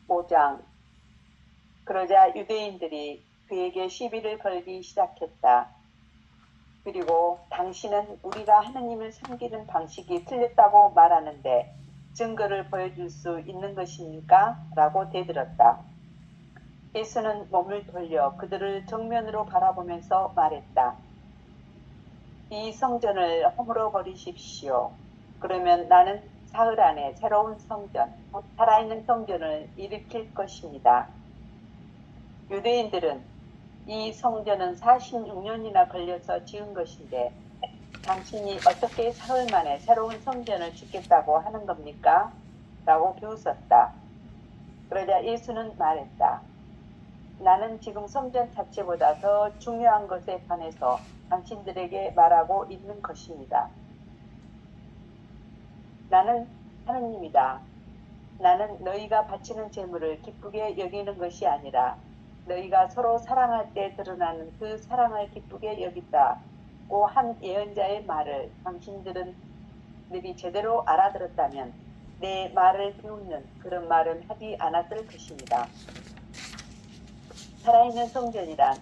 5장. 그러자 유대인들이 그에게 시비를 걸기 시작했다. 그리고 당신은 우리가 하느님을 섬기는 방식이 틀렸다고 말하는데 증거를 보여줄 수 있는 것입니까? 라고 대들었다. 예수는 몸을 돌려 그들을 정면으로 바라보면서 말했다. 이 성전을 허물어 버리십시오. 그러면 나는 사흘 안에 새로운 성전, 살아있는 성전을 일으킬 것입니다. 유대인들은 이 성전은 46년이나 걸려서 지은 것인데 당신이 어떻게 사흘 만에 새로운 성전을 짓겠다고 하는 겁니까? 라고 비웃었다. 그러자 예수는 말했다. 나는 지금 성전 자체보다 더 중요한 것에 관해서 당신들에게 말하고 있는 것입니다. 나는 하느님이다. 나는 너희가 바치는 제물을 기쁘게 여기는 것이 아니라 너희가 서로 사랑할 때 드러나는 그 사랑을 기쁘게 여긴다고 한 예언자의 말을 당신들이 제대로 알아들었다면 내 말을 비웃는 그런 말은 하지 않았을 것입니다. 살아있는 성전이란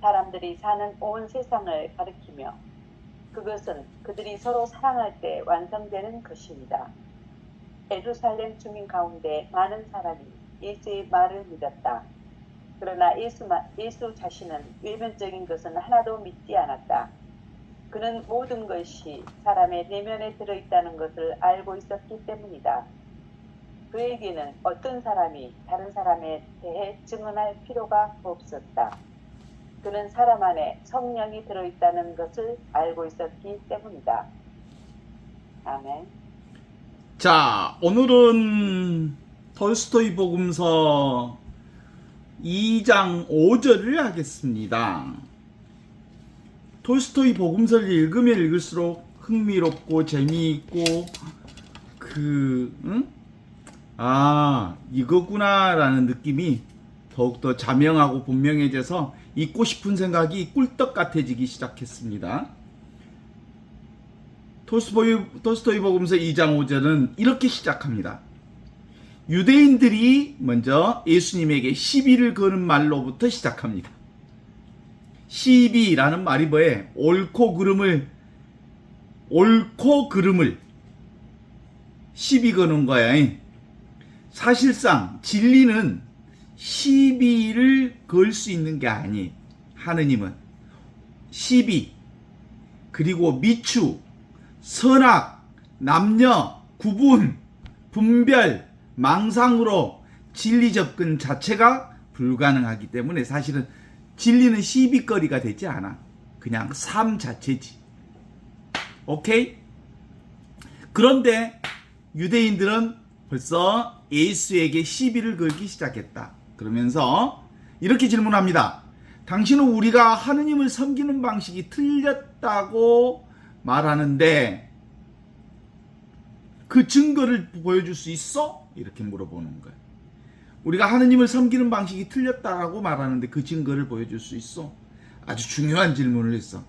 사람들이 사는 온 세상을 가리키며 그것은 그들이 서로 사랑할 때 완성되는 것입니다. 예루살렘 주민 가운데 많은 사람이 예수의 말을 믿었다. 그러나 예수 자신은 외면적인 것은 하나도 믿지 않았다. 그는 모든 것이 사람의 내면에 들어있다는 것을 알고 있었기 때문이다. 그에게는 어떤 사람이 다른 사람에 대해 증언할 필요가 없었다. 그는 사람 안에 성령이 들어있다는 것을 알고 있었기 때문이다. 아멘. 자, 오늘은 톨스토이 복음서 2장 5절을 하겠습니다. 톨스토이 복음서를 읽으면 읽을수록 흥미롭고 재미있고 이거구나라는 느낌이 더욱더 자명하고 분명해져서 읽고 싶은 생각이 꿀떡 같아지기 시작했습니다. 톨스토이 복음서 2장 5절은 이렇게 시작합니다. 유대인들이 먼저 예수님에게 시비를 거는 말로부터 시작합니다. 시비라는 말이 뭐예요? 옳고 그름을 시비 거는 거야. 사실상 진리는 시비를 걸 수 있는 게 아니에요. 하느님은 시비, 그리고 미추, 선악, 남녀, 구분, 분별, 망상으로 진리 접근 자체가 불가능하기 때문에 사실은 진리는 시비거리가 되지 않아. 그냥 삶 자체지. 오케이? 그런데 유대인들은 벌써 예수에게 시비를 걸기 시작했다. 그러면서 이렇게 질문합니다. 당신은 우리가 하느님을 섬기는 방식이 틀렸다고 말하는데 그 증거를 보여줄 수 있어? 이렇게 물어보는 거예요. 우리가 하느님을 섬기는 방식이 틀렸다고 말하는데 그 증거를 보여줄 수 있어? 아주 중요한 질문을 했어.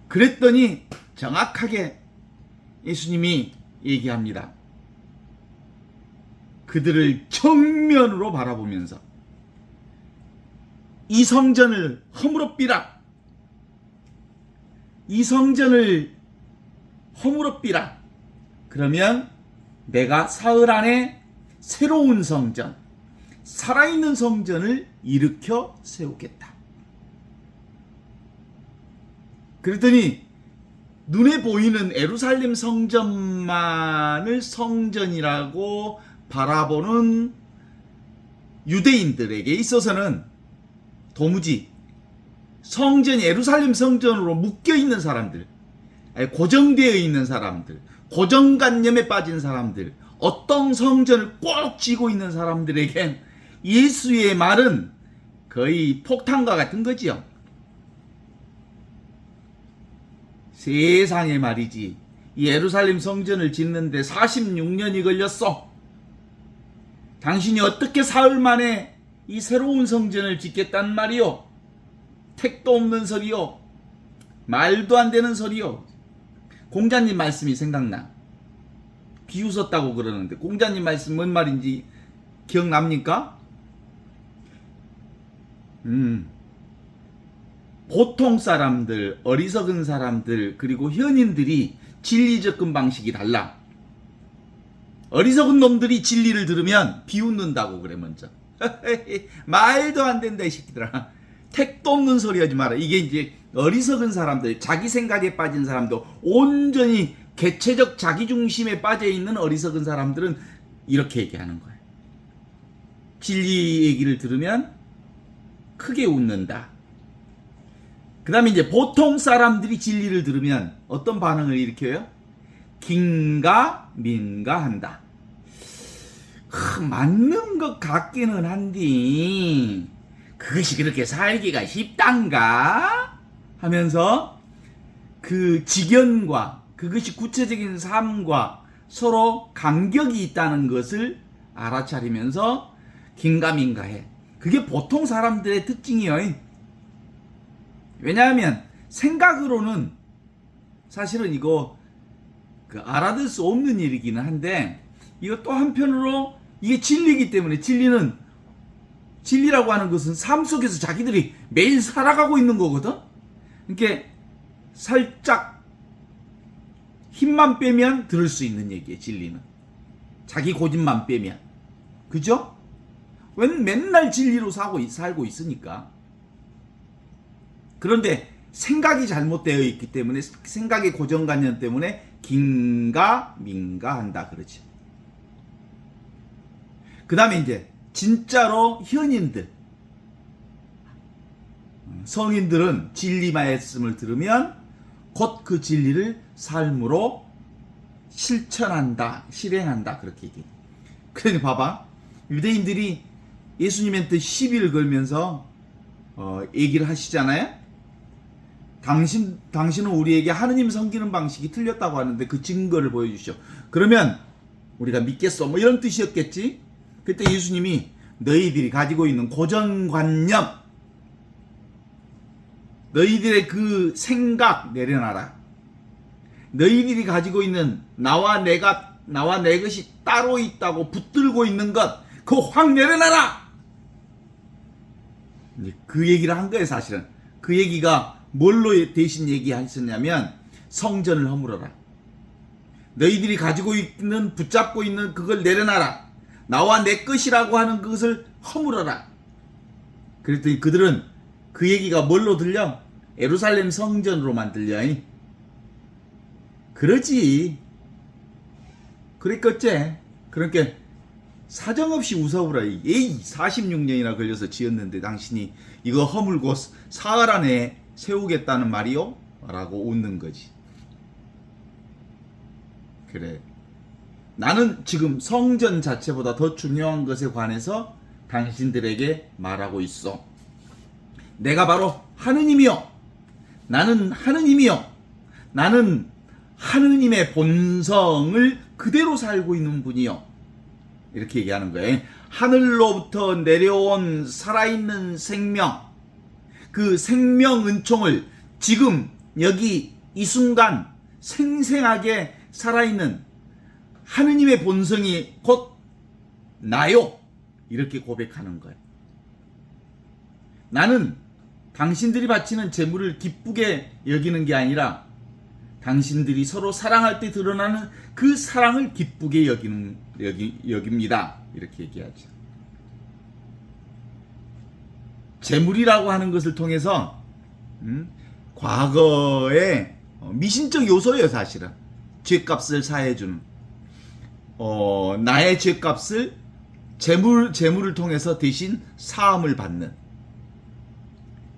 그랬더니 정확하게 예수님이 얘기합니다. 그들을 정면으로 바라보면서 이 성전을 허물었비라. 이 성전을 허물었비라. 그러면 내가 사흘 안에 새로운 성전, 살아있는 성전을 일으켜 세우겠다. 그랬더니 눈에 보이는 예루살렘 성전만을 성전이라고 바라보는 유대인들에게 있어서는 도무지 성전, 예루살렘 성전으로 묶여있는 사람들, 고정되어 있는 사람들, 고정관념에 빠진 사람들, 어떤 성전을 꼭 쥐고 있는 사람들에겐 예수의 말은 거의 폭탄과 같은 거지요. 세상에 말이지, 예루살렘 성전을 짓는데 46년이 걸렸어. 당신이 어떻게 사흘 만에 이 새로운 성전을 짓겠단 말이요? 택도 없는 소리요. 말도 안 되는 소리요. 공자님 말씀이 생각나. 비웃었다고 그러는데 공자님 말씀 뭔 말인지 기억납니까? 보통 사람들, 어리석은 사람들, 그리고 현인들이 진리 접근 방식이 달라. 어리석은 놈들이 진리를 들으면 비웃는다고 그래 먼저. 말도 안 된다 이 새끼들아. 택도 없는 소리 하지 마라. 이게 이제 어리석은 사람들, 자기 생각에 빠진 사람도, 온전히 개체적 자기중심에 빠져있는 어리석은 사람들은 이렇게 얘기하는 거예요. 진리 얘기를 들으면 크게 웃는다. 그 다음에 이제 보통 사람들이 진리를 들으면 어떤 반응을 일으켜요? 긴가민가한다. 맞는 것 같기는 한데 그것이 그렇게 살기가 쉽단가? 하면서 그 직연과 그것이 구체적인 삶과 서로 간격이 있다는 것을 알아차리면서 긴가민가해. 그게 보통 사람들의 특징이에요. 왜냐하면 생각으로는 사실은 이거 알아들 수 없는 일이기는 한데, 이거 또 한편으로 이게 진리이기 때문에, 진리라고 하는 것은 삶 속에서 자기들이 매일 살아가고 있는 거거든. 그러니까 살짝 힘만 빼면 들을 수 있는 얘기예요. 진리는 자기 고집만 빼면, 그죠? 맨날 진리로 살고 있으니까. 그런데 생각이 잘못되어 있기 때문에, 생각의 고정관념 때문에 긴가민가한다 그러지. 그 다음에 이제 진짜로 현인들, 성인들은 진리 말씀을 들으면 곧 그 진리를 삶으로 실행한다 그렇게 얘기해. 그러니까 봐봐, 유대인들이 예수님한테 시비를 걸면서 얘기를 하시잖아요. 당신은 우리에게 하느님 섬기는 방식이 틀렸다고 하는데 그 증거를 보여주시오. 그러면 우리가 믿겠어, 뭐 이런 뜻이었겠지. 그때 예수님이 너희들이 가지고 있는 고정관념, 너희들의 그 생각 내려놔라. 너희들이 가지고 있는 나와 내 것이 따로 있다고 붙들고 있는 것, 그거 확 내려놔라. 그 얘기를 한 거예요. 사실은 그 얘기가 뭘로 대신 얘기하셨냐면, 성전을 허물어라. 너희들이 가지고 있는, 붙잡고 있는 그걸 내려놔라. 나와 내 것이라고 하는 그것을 허물어라. 그랬더니 그들은 그 얘기가 뭘로 들려? 예루살렘 성전으로만 들려. 그러지. 그랬겠지. 그러니까 사정없이 웃어보라. 에이, 46년이나 걸려서 지었는데 당신이 이거 허물고 사흘 안에 세우겠다는 말이요? 라고 웃는 거지. 그래. 나는 지금 성전 자체보다 더 중요한 것에 관해서 당신들에게 말하고 있어. 내가 바로 하느님이요. 나는 하느님이요. 나는 하느님의 본성을 그대로 살고 있는 분이요. 이렇게 얘기하는 거예요. 하늘로부터 내려온 살아있는 생명, 그 생명 은총을 지금 여기 이 순간 생생하게 살아있는 하느님의 본성이 곧 나요. 이렇게 고백하는 거예요. 나는 당신들이 바치는 제물을 기쁘게 여기는 게 아니라 당신들이 서로 사랑할 때 드러나는 그 사랑을 기쁘게 여깁니다. 이렇게 얘기하죠. 제물이라고 하는 것을 통해서 과거의 미신적 요소예요. 사실은 죄값을 사해주는, 나의 죄값을 제물을 통해서 대신 사함을 받는,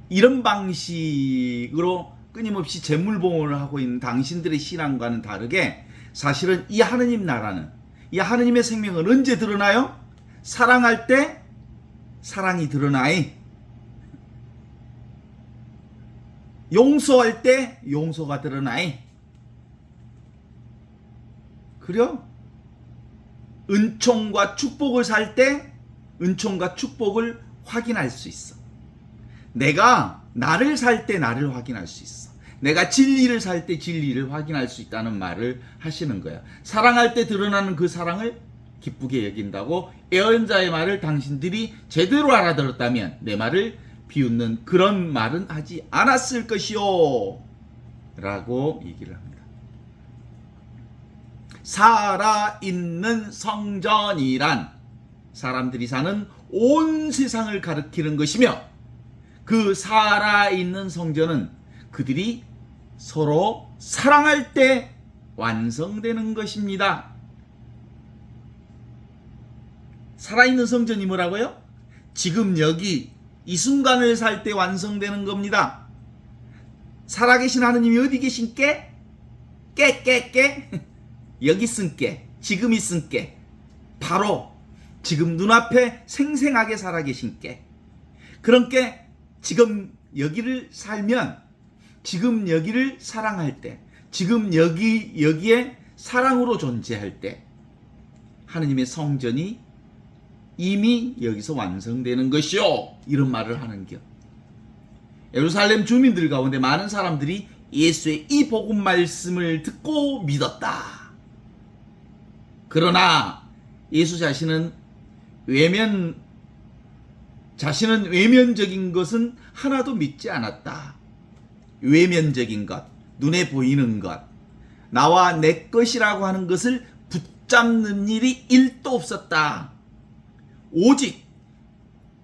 이런 방식으로 끊임없이 제물봉헌을 하고 있는 당신들의 신앙과는 다르게, 사실은 이 하느님 나라는, 이 하느님의 생명은 언제 드러나요? 사랑할 때 사랑이 드러나이, 용서할 때 용서가 드러나이. 그래요? 은총과 축복을 살 때 은총과 축복을 확인할 수 있어. 내가 나를 살 때 나를 확인할 수 있어. 내가 진리를 살 때 진리를 확인할 수 있다는 말을 하시는 거예요. 사랑할 때 드러나는 그 사랑을 기쁘게 여긴다고 예언자의 말을 당신들이 제대로 알아들었다면 내 말을 비웃는 그런 말은 하지 않았을 것이요 라고 얘기를 합니다. 살아있는 성전이란 사람들이 사는 온 세상을 가리키는 것이며 그 살아있는 성전은 그들이 서로 사랑할 때 완성되는 것입니다. 살아있는 성전이 뭐라고요? 지금 여기 이 순간을 살 때 완성되는 겁니다. 살아계신 하느님이 어디 계신 께? 깨 여기 쓴 께, 지금 있은 께, 바로 지금 눈앞에 생생하게 살아계신 께. 그런 께 지금 여기를 살면 지금 여기를 사랑할 때, 지금 여기에 사랑으로 존재할 때 하느님의 성전이 이미 여기서 완성되는 것이요 이런 말을 하는겨. 예루살렘 주민들 가운데 많은 사람들이 예수의 이 복음 말씀을 듣고 믿었다. 그러나 예수 자신은 외면적인 것은 하나도 믿지 않았다. 외면적인 것, 눈에 보이는 것, 나와 내 것이라고 하는 것을 붙잡는 일이 1도 없었다. 오직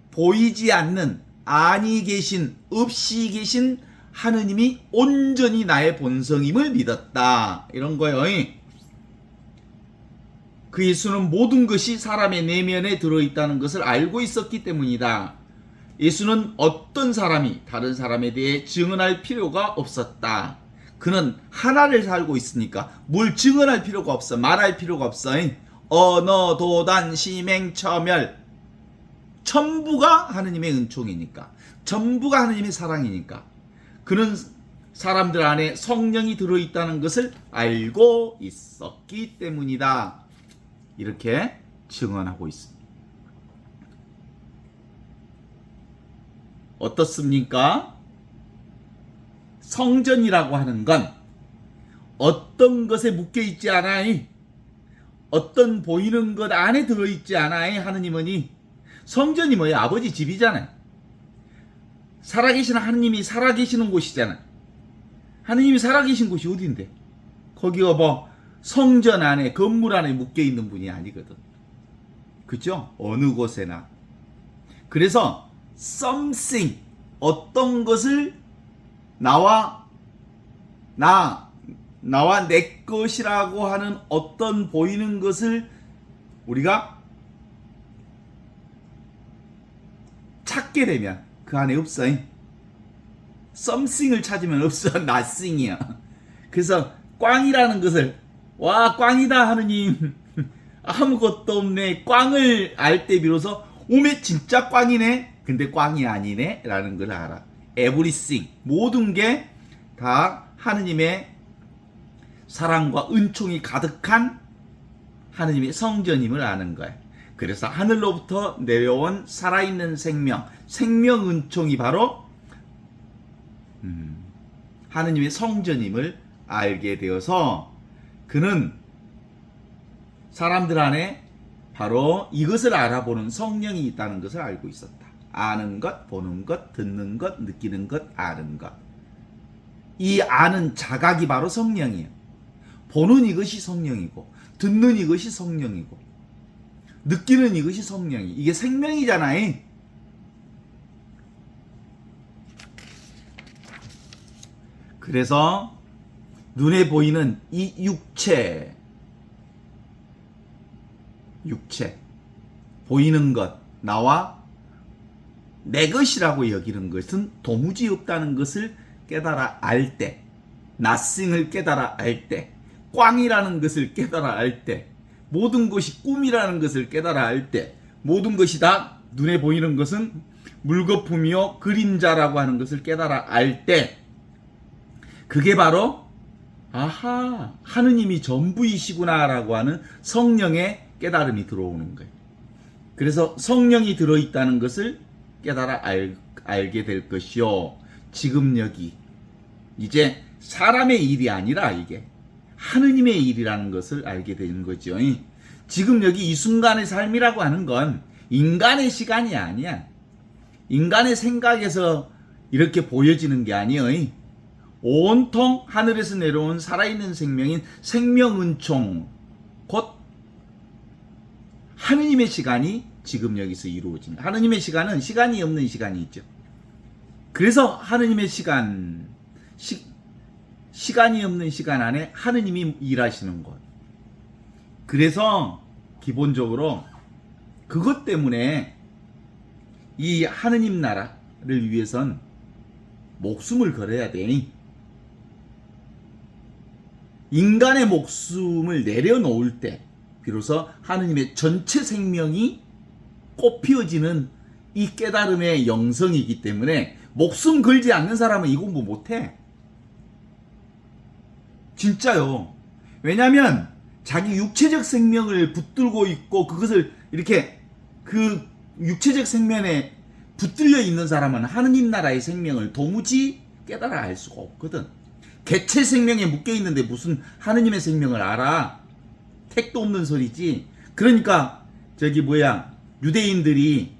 보이지 않는 아니 계신 없이 계신 하느님이 온전히 나의 본성임을 믿었다. 이런 거예요. 그 예수는 모든 것이 사람의 내면에 들어있다는 것을 알고 있었기 때문이다. 예수는 어떤 사람이 다른 사람에 대해 증언할 필요가 없었다. 그는 하나를 살고 있으니까 뭘 증언할 필요가 없어. 말할 필요가 없어. 언어, 도단, 심행, 처멸 전부가 하느님의 은총이니까, 전부가 하느님의 사랑이니까 그는 사람들 안에 성령이 들어있다는 것을 알고 있었기 때문이다. 이렇게 증언하고 있습니다. 어떻습니까? 성전이라고 하는 건 어떤 것에 묶여있지 않아요. 어떤 보이는 것 안에 들어있지 않아요. 하느님은 성전이 뭐예요? 아버지 집이잖아요. 살아계신 하느님이 살아계시는 곳이잖아요. 하느님이 살아계신 곳이 어딘데? 거기가 뭐 성전 안에, 건물 안에 묶여있는 분이 아니거든. 그죠? 어느 곳에나. 그래서 something, 어떤 것을 나와 내 것이라고 하는 어떤 보이는 것을 우리가 찾게 되면 그 안에 없어. something을 찾으면 없어. nothing이야. 그래서 꽝이라는 것을, 와 꽝이다 하느님, 아무것도 없네, 꽝을 알 때 비로소 오메 진짜 꽝이네, 근데 꽝이 아니네 라는 걸 알아. everything, 모든 게 다 하느님의 사랑과 은총이 가득한 하느님의 성전임을 아는 거예요. 그래서 하늘로부터 내려온 살아있는 생명 은총이 바로 하느님의 성전임을 알게 되어서 그는 사람들 안에 바로 이것을 알아보는 성령이 있다는 것을 알고 있었다. 아는 것, 보는 것, 듣는 것, 느끼는 것, 아는 것. 이 아는 자각이 바로 성령이에요. 보는 이것이 성령이고, 듣는 이것이 성령이고, 느끼는 이것이 성령이. 이게 생명이잖아요. 그래서 눈에 보이는 이 육체 보이는 것, 나와 내 것이라고 여기는 것은 도무지 없다는 것을 깨달아 알 때, nothing을 깨달아 알 때, 꽝이라는 것을 깨달아 알 때, 모든 것이 꿈이라는 것을 깨달아 알 때, 모든 것이 다 눈에 보이는 것은 물거품이요 그림자라고 하는 것을 깨달아 알 때, 그게 바로 아하, 하느님이 전부이시구나라고 하는 성령의 깨달음이 들어오는 거예요. 그래서 성령이 들어있다는 것을 깨달아 알게 될 것이요. 지금 이제 사람의 일이 아니라 이게 하느님의 일이라는 것을 알게 되는 거죠. 지금 여기 이 순간의 삶이라고 하는 건 인간의 시간이 아니야. 인간의 생각에서 이렇게 보여지는 게 아니에요. 온통 하늘에서 내려온 살아있는 생명인 생명은총, 곧 하느님의 시간이 지금 여기서 이루어집니다. 하느님의 시간은 시간이 없는 시간이 있죠. 그래서 하느님의 시간이 없는 시간 안에 하느님이 일하시는 것. 그래서 기본적으로 그것 때문에 이 하느님 나라를 위해선 목숨을 걸어야 돼. 인간의 목숨을 내려놓을 때 비로소 하느님의 전체 생명이 꽃피어지는 이 깨달음의 영성이기 때문에 목숨 걸지 않는 사람은 이 공부 못해. 진짜요. 왜냐하면 자기 육체적 생명을 붙들고 있고 그것을 이렇게 그 육체적 생명에 붙들려 있는 사람은 하느님 나라의 생명을 도무지 깨달아 알 수가 없거든. 개체 생명에 묶여 있는데 무슨 하느님의 생명을 알아? 택도 없는 소리지. 그러니까 유대인들이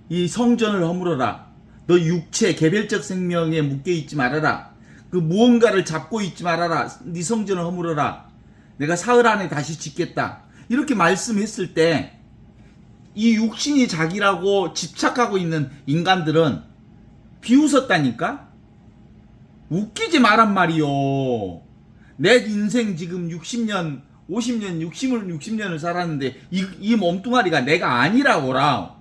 이 성전을 허물어라. 너 육체 개별적 생명에 묶여 있지 말아라. 그 무언가를 잡고 있지 말아라. 네 성전을 허물어라. 내가 사흘 안에 다시 짓겠다. 이렇게 말씀했을 때 이 육신이 자기라고 집착하고 있는 인간들은 비웃었다니까? 웃기지 말란 말이요. 내 인생 지금 60년, 50년, 60년을 살았는데 이 몸뚱아리가 내가 아니라고라.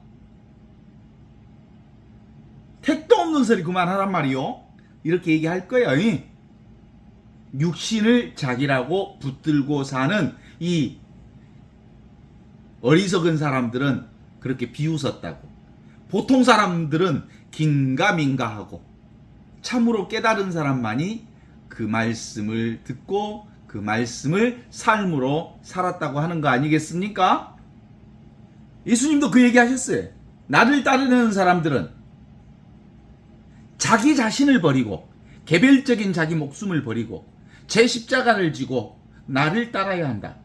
택도 없는 소리 그만하란 말이요. 이렇게 얘기할 거예요. 육신을 자기라고 붙들고 사는 이 어리석은 사람들은 그렇게 비웃었다고. 보통 사람들은 긴가민가하고 참으로 깨달은 사람만이 그 말씀을 듣고 그 말씀을 삶으로 살았다고 하는 거 아니겠습니까? 예수님도 그 얘기 하셨어요. 나를 따르는 사람들은 자기 자신을 버리고 개별적인 자기 목숨을 버리고 제 십자가를 지고 나를 따라야 한다.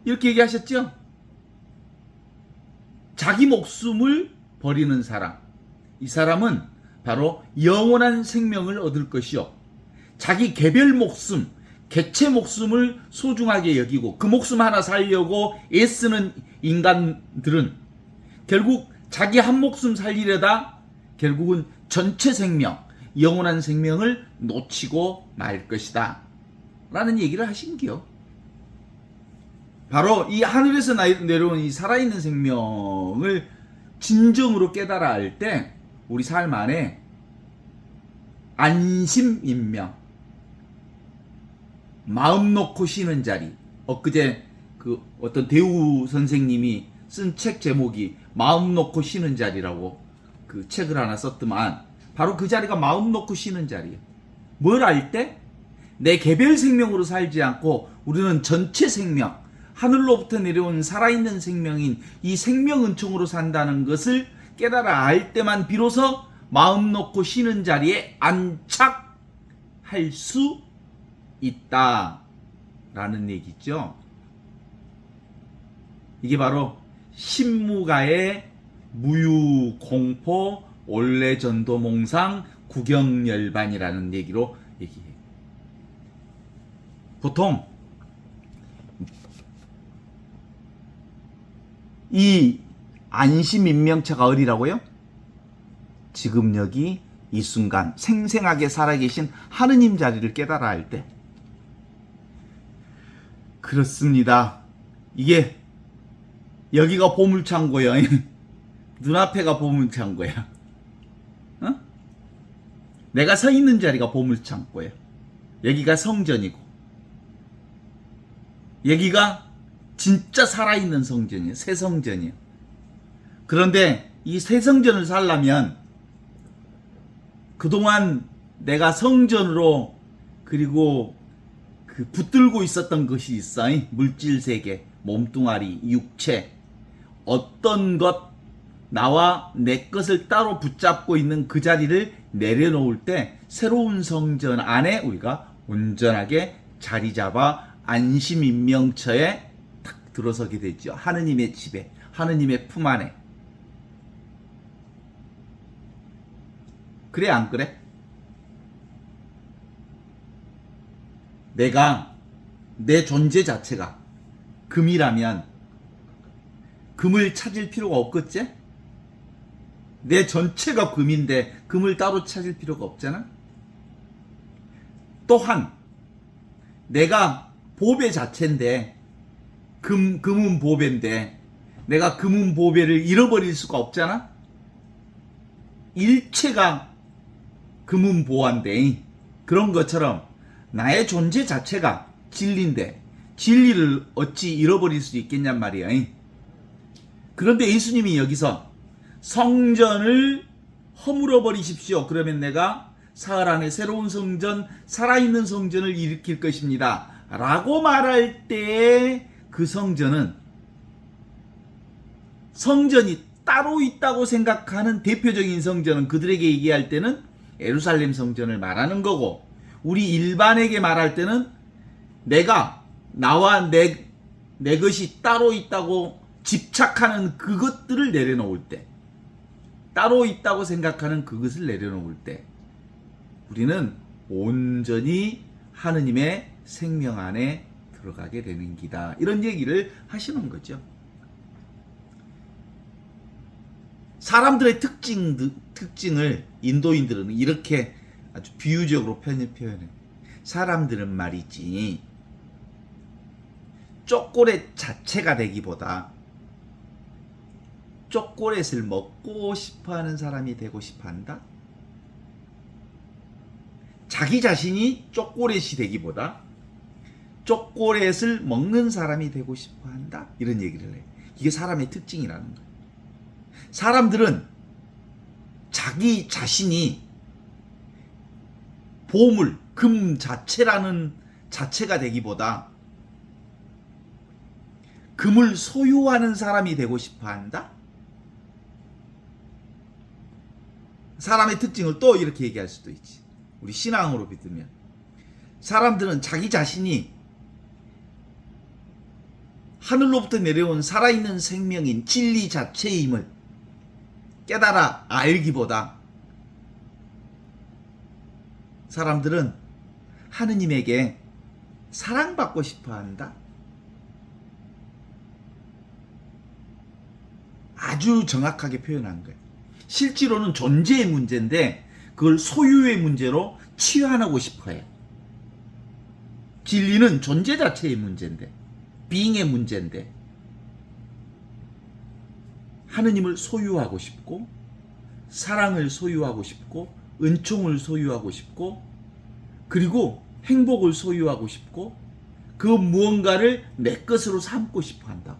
이렇게 얘기하셨죠? 자기 목숨을 버리는 사람, 이 사람은 바로 영원한 생명을 얻을 것이요, 자기 개별 목숨, 개체 목숨을 소중하게 여기고 그 목숨 하나 살려고 애쓰는 인간들은 결국 자기 한 목숨 살리려다 결국은 전체 생명, 영원한 생명을 놓치고 말 것이다 라는 얘기를 하신기요. 바로 이 하늘에서 내려온 이 살아있는 생명을 진정으로 깨달아 알 때 우리 삶 안에 안심인명, 마음 놓고 쉬는 자리. 엊그제 그 어떤 대우 선생님이 쓴 책 제목이 마음 놓고 쉬는 자리라고 그 책을 하나 썼더만, 바로 그 자리가 마음 놓고 쉬는 자리예요. 뭘 알 때? 내 개별 생명으로 살지 않고 우리는 전체 생명, 하늘로부터 내려온 살아있는 생명인 이 생명은총으로 산다는 것을 깨달아 알 때만 비로소 마음 놓고 쉬는 자리에 안착할 수 있다라는 얘기죠. 이게 바로 신무가의 무유공포 올레전도몽상 구경열반이라는 얘기로 얘기해요. 보통 이 안심인명체가 어디라고요? 지금 여기 이 순간 생생하게 살아계신 하느님 자리를 깨달아 할 때. 그렇습니다. 이게 여기가 보물창고요. 눈앞에가 보물창고야. 어? 내가 서 있는 자리가 보물창고야. 여기가 성전이고 여기가 진짜 살아있는 성전이에요. 새 성전이에요. 그런데 이 새 성전을 살려면 그동안 내가 성전으로 그리고 그 붙들고 있었던 것이 있어. 물질 세계, 몸뚱아리, 육체, 어떤 것, 나와 내 것을 따로 붙잡고 있는 그 자리를 내려놓을 때 새로운 성전 안에 우리가 온전하게 자리 잡아 안심인명처에 탁 들어서게 되죠. 하느님의 집에, 하느님의 품 안에. 그래 안 그래? 내가 내 존재 자체가 금이라면 금을 찾을 필요가 없겠지? 내 전체가 금인데 금을 따로 찾을 필요가 없잖아? 또한 내가 보배 자체인데 금은 보배인데 내가 금은 보배를 잃어버릴 수가 없잖아? 일체가 금은 보화인데 그런 것처럼 나의 존재 자체가 진리인데 진리를 어찌 잃어버릴 수 있겠냔 말이야. 그런데 예수님이 여기서 성전을 허물어 버리십시오. 그러면 내가 사흘 안에 새로운 성전, 살아있는 성전을 일으킬 것입니다. 라고 말할 때 그 성전은 성전이 따로 있다고 생각하는 대표적인 성전은 그들에게 얘기할 때는 예루살렘 성전을 말하는 거고, 우리 일반에게 말할 때는 내가 나와 내 것이 따로 있다고 집착하는 그것들을 내려놓을 때, 따로 있다고 생각하는 그것을 내려놓을 때 우리는 온전히 하느님의 생명 안에 들어가게 되는 기다. 이런 얘기를 하시는 거죠. 사람들의 특징을 인도인들은 이렇게 아주 비유적으로 표현해. 사람들은 말이지 초콜릿 자체가 되기보다 초콜릿을 먹고 싶어하는 사람이 되고 싶어한다. 자기 자신이 초콜릿이 되기보다 초콜릿을 먹는 사람이 되고 싶어한다. 이런 얘기를 해. 이게 사람의 특징이라는 거예요. 사람들은 자기 자신이 보물, 금 자체라는 자체가 되기보다 금을 소유하는 사람이 되고 싶어한다. 사람의 특징을 또 이렇게 얘기할 수도 있지. 우리 신앙으로 믿으면 사람들은 자기 자신이 하늘로부터 내려온 살아있는 생명인 진리 자체임을 깨달아 알기보다 사람들은 하느님에게 사랑받고 싶어 한다. 아주 정확하게 표현한 거예요. 실제로는 존재의 문제인데 그걸 소유의 문제로 치환하고 싶어 해요. 진리는 존재 자체의 문제인데, being의 문제인데, 하느님을 소유하고 싶고, 사랑을 소유하고 싶고, 은총을 소유하고 싶고, 그리고 행복을 소유하고 싶고, 그 무언가를 내 것으로 삼고 싶어 한다고.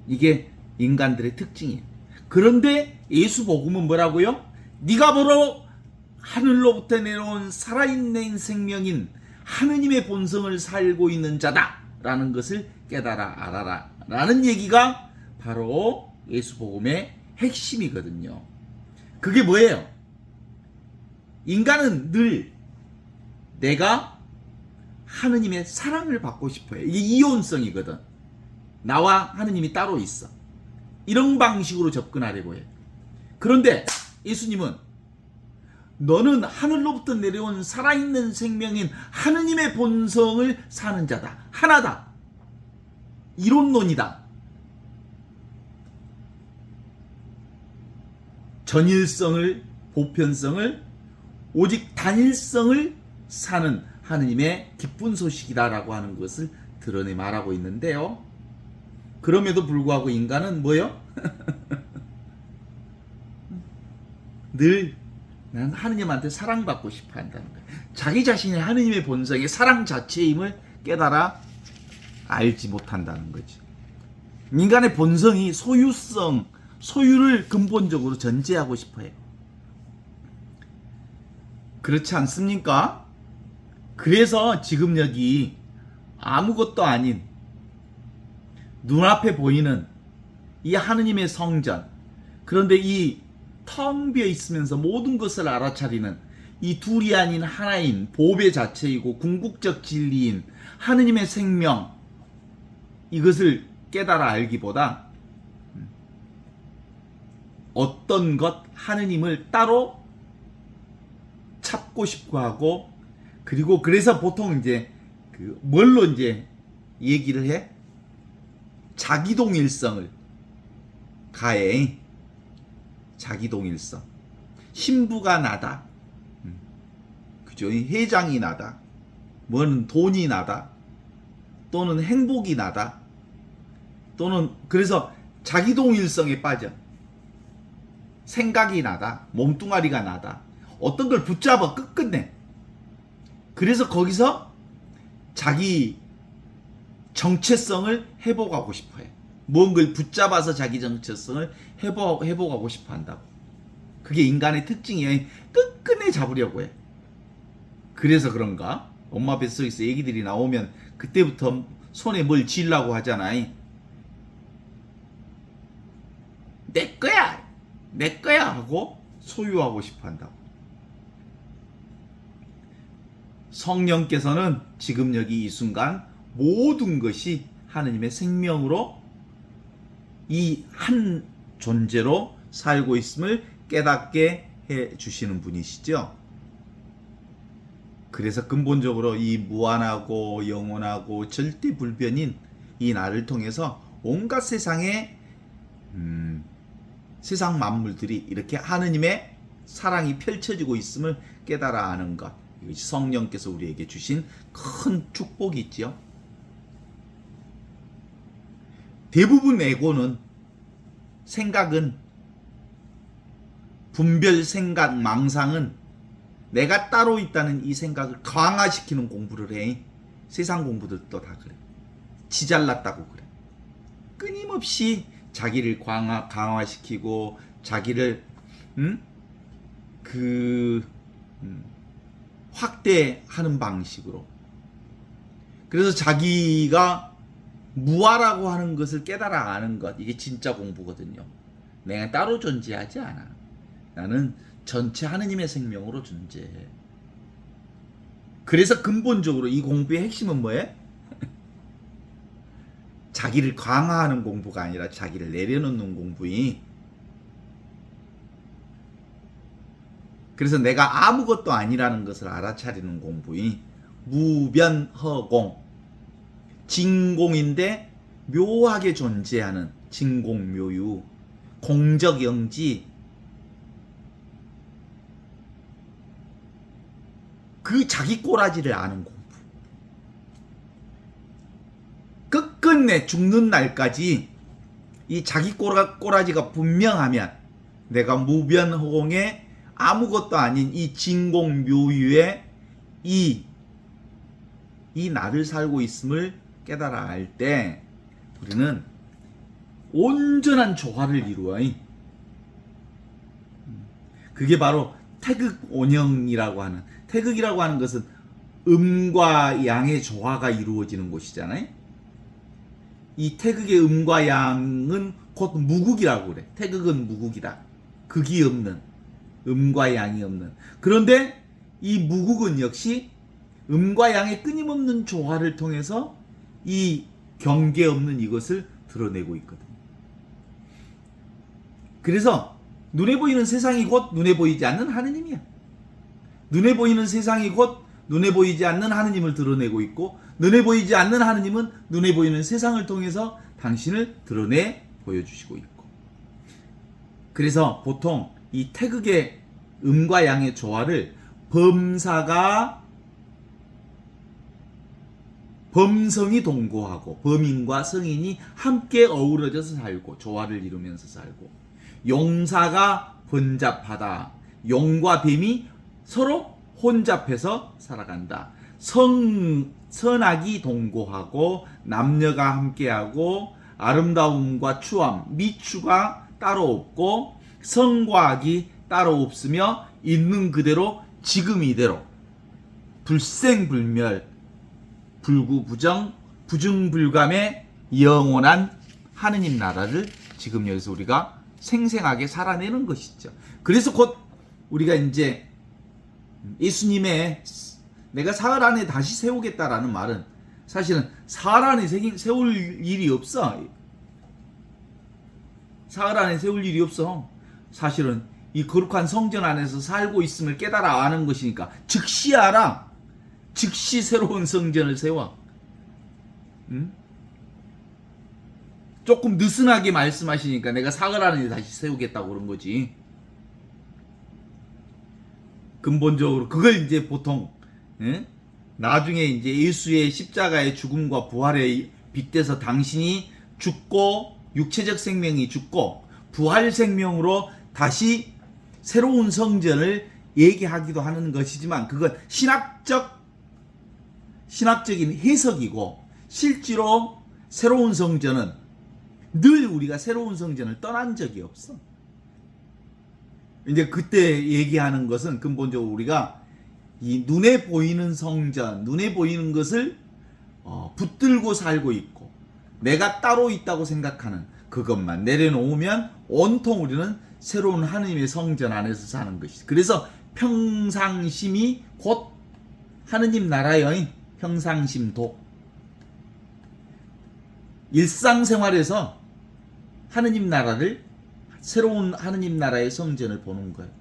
이게 인간들의 특징이에요. 그런데 예수 복음은 뭐라고요? 네가 바로 하늘로부터 내려온 살아있는 생명인 하느님의 본성을 살고 있는 자다 라는 것을 깨달아 알아라 라는 얘기가 바로 예수 복음의 핵심이거든요. 그게 뭐예요? 인간은 늘 내가 하느님의 사랑을 받고 싶어요. 이게 이혼성이거든. 나와 하느님이 따로 있어. 이런 방식으로 접근하려고 해요. 그런데 예수님은 너는 하늘로부터 내려온 살아있는 생명인 하느님의 본성을 사는 자다. 하나다. 이론론이다. 전일성을, 보편성을, 오직 단일성을 사는 하느님의 기쁜 소식이다라고 하는 것을 드러내 말하고 있는데요. 그럼에도 불구하고 인간은 뭐요? 늘 나는 하느님한테 사랑받고 싶어 한다는 거예요. 자기 자신이 하느님의 본성의 사랑 자체임을 깨달아 알지 못한다는 거지. 인간의 본성이 소유를 근본적으로 전제하고 싶어 해요. 그렇지 않습니까? 그래서 지금 여기 아무것도 아닌 눈앞에 보이는 이 하느님의 성전, 그런데 이 텅 비어 있으면서 모든 것을 알아차리는 이 둘이 아닌 하나인 보배 자체이고 궁극적 진리인 하느님의 생명, 이것을 깨달아 알기보다 어떤 것 하느님을 따로 찾고 싶어 하고, 그리고 그래서 보통 이제 뭘로 이제 얘기를 해? 자기동일성을 가해. 자기동일성. 신부가 나다. 그죠? 회장이 나다. 뭐는 돈이 나다. 또는 행복이 나다. 또는 그래서 자기동일성에 빠져. 생각이 나다. 몸뚱아리가 나다. 어떤 걸 붙잡아 끝끝내. 그래서 거기서 자기 정체성을 회복하고 싶어 해. 뭔가를 붙잡아서 자기 정체성을 회복하고 싶어 한다고. 그게 인간의 특징이야. 끝끝내 잡으려고 해. 그래서 그런가? 엄마 뱃속에서 애기들이 나오면 그때부터 손에 뭘 쥐려고 하잖아. 내 거야! 내 거야! 하고 소유하고 싶어 한다고. 성령께서는 지금 여기 이 순간 모든 것이 하느님의 생명으로 이 한 존재로 살고 있음을 깨닫게 해 주시는 분이시죠. 그래서 근본적으로 이 무한하고 영원하고 절대 불변인 이 나를 통해서 온갖 세상의 세상 만물들이 이렇게 하느님의 사랑이 펼쳐지고 있음을 깨달아 아는 것, 이것이 성령께서 우리에게 주신 큰 축복이 있지요. 대부분 에고는, 생각은, 분별 생각, 망상은 내가 따로 있다는 이 생각을 강화시키는 공부를 해. 세상 공부들도 다 그래. 지 잘났다고 그래. 끊임없이 자기를 강화시키고 자기를 확대하는 방식으로. 그래서 자기가 무아라고 하는 것을 깨달아 아는 것, 이게 진짜 공부거든요. 내가 따로 존재하지 않아. 나는 전체 하느님의 생명으로 존재해. 그래서 근본적으로 이 공부의 핵심은 뭐예요? 자기를 강화하는 공부가 아니라 자기를 내려놓는 공부이. 그래서 내가 아무것도 아니라는 것을 알아차리는 공부이 무변허공, 진공인데 묘하게 존재하는 진공묘유, 공적영지, 그 자기 꼬라지를 아는 공부. 끝끝내 죽는 날까지 이 자기 꼬라지가 분명하면 내가 무변허공에 아무것도 아닌 이 진공묘유에 이 나를 살고 있음을 깨달아 알 때 우리는 온전한 조화를 이루어. 그게 바로 태극온영이라고 하는, 태극이라고 하는 것은 음과 양의 조화가 이루어지는 곳이잖아요. 이 태극의 음과 양은 곧 무극이라고 그래. 태극은 무극이다. 극이 없는, 음과 양이 없는. 그런데 이 무극은 역시 음과 양의 끊임없는 조화를 통해서 이 경계 없는 이것을 드러내고 있거든요. 그래서 눈에 보이는 세상이 곧 눈에 보이지 않는 하느님이야. 눈에 보이는 세상이 곧 눈에 보이지 않는 하느님을 드러내고 있고, 눈에 보이지 않는 하느님은 눈에 보이는 세상을 통해서 당신을 드러내 보여주시고 있고. 그래서 보통 이 태극의 음과 양의 조화를 범성이 동거하고 범인과 성인이 함께 어우러져서 살고 조화를 이루면서 살고, 용사가 번잡하다. 용과 뱀이 서로 혼잡해서 살아간다. 선악이 동거하고 남녀가 함께하고 아름다움과 추함, 미추가 따로 없고 성과 악이 따로 없으며 있는 그대로 지금 이대로 불생불멸, 불구부정, 부중불감의 영원한 하느님 나라를 지금 여기서 우리가 생생하게 살아내는 것이죠. 그래서 곧 우리가 이제 예수님의 내가 사흘 안에 다시 세우겠다라는 말은 사실은 사흘 안에 세울 일이 없어. 사흘 안에 세울 일이 없어. 사실은 이 거룩한 성전 안에서 살고 있음을 깨달아 아는 것이니까 즉시 알아. 즉시 새로운 성전을 세워. 응? 조금 느슨하게 말씀하시니까 내가 사흘 안에 다시 세우겠다고 그런 거지. 근본적으로 그걸 이제 보통 나중에 이제 예수의 십자가의 죽음과 부활에 빗대서 당신이 죽고 육체적 생명이 죽고 부활 생명으로 다시 새로운 성전을 얘기하기도 하는 것이지만 그건 신학적인 해석이고 실제로 새로운 성전은 늘 우리가 새로운 성전을 떠난 적이 없어. 이제 그때 얘기하는 것은 근본적으로 우리가 이 눈에 보이는 성전, 눈에 보이는 것을 붙들고 살고 있고 내가 따로 있다고 생각하는 그것만 내려놓으면 온통 우리는 새로운 하느님의 성전 안에서 사는 것이지. 그래서 평상심이 곧 하느님 나라의 평상심도 일상생활에서 하느님 나라를 새로운 하느님 나라의 성전을 보는 거예요.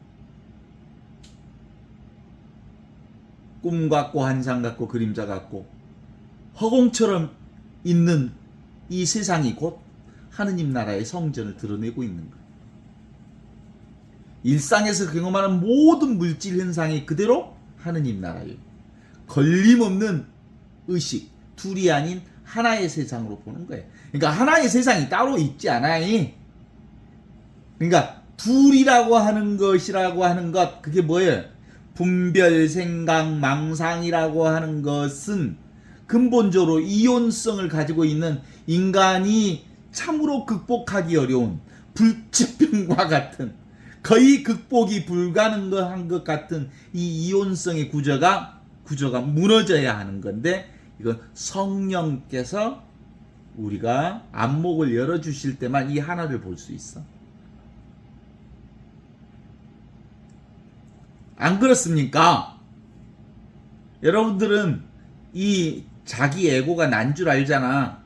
꿈 같고 환상 같고 그림자 같고 허공처럼 있는 이 세상이 곧 하느님 나라의 성전을 드러내고 있는 거예요. 일상에서 경험하는 모든 물질 현상이 그대로 하느님 나라예요. 걸림없는 의식, 둘이 아닌 하나의 세상으로 보는 거예요. 그러니까 하나의 세상이 따로 있지 않아요. 그러니까 둘이라고 하는 것이라고 하는 것, 그게 뭐예요? 분별, 생각, 망상이라고 하는 것은 근본적으로 이온성을 가지고 있는 인간이 참으로 극복하기 어려운 불치병과 같은 거의 극복이 불가능한 것 같은 이 이온성의 구조가 무너져야 하는 건데 이건 성령께서 우리가 안목을 열어주실 때만 이 하나를 볼 수 있어. 안 그렇습니까? 여러분들은 이 자기 에고가 난 줄 알잖아.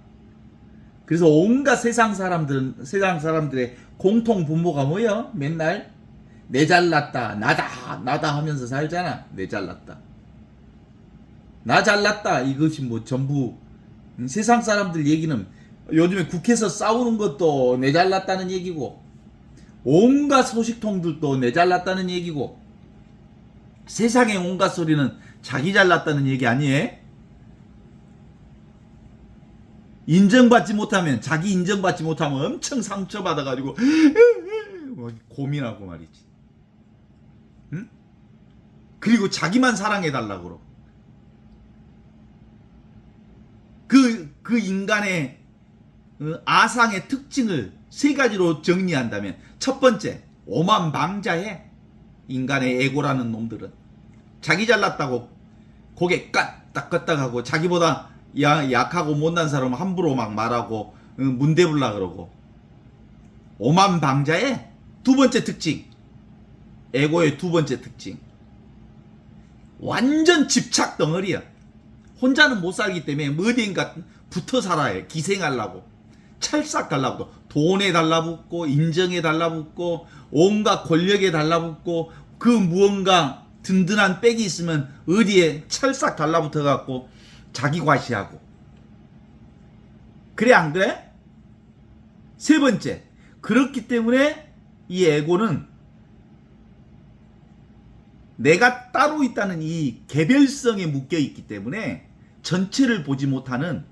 그래서 온갖 세상 사람들의 공통 분모가 뭐야? 맨날 내 잘났다, 나다 하면서 살잖아. 내 잘났다, 나 잘났다. 이것이 뭐 전부 세상 사람들 얘기는 요즘에 국회에서 싸우는 것도 내 잘났다는 얘기고 온갖 소식통들도 내 잘났다는 얘기고 세상의 온갖 소리는 자기 잘났다는 얘기 아니에요? 자기 인정받지 못하면 엄청 상처받아가지고 고민하고 말이지. 응? 그리고 자기만 사랑해달라고 그러고. 그 인간의 아상의 특징을 세 가지로 정리한다면 첫 번째, 오만방자해. 인간의 에고라는 놈들은 자기 잘났다고 고개 까딱 껐다가고 자기보다 약하고 못난 사람은 함부로 막 말하고 문대불라 그러고 오만방자해. 두 번째 특징, 에고의 두 번째 특징, 완전 집착 덩어리야. 혼자는 못 살기 때문에 어디인가 붙어 살아야 기생하려고 찰싹 달라붙고 돈에 달라붙고 인정에 달라붙고 온갖 권력에 달라붙고 그 무언가 든든한 백이 있으면 어디에 찰싹 달라붙어 갖고 자기 과시하고. 그래 안 그래? 세 번째, 그렇기 때문에 이 에고는 내가 따로 있다는 이 개별성에 묶여 있기 때문에 전체를 보지 못하는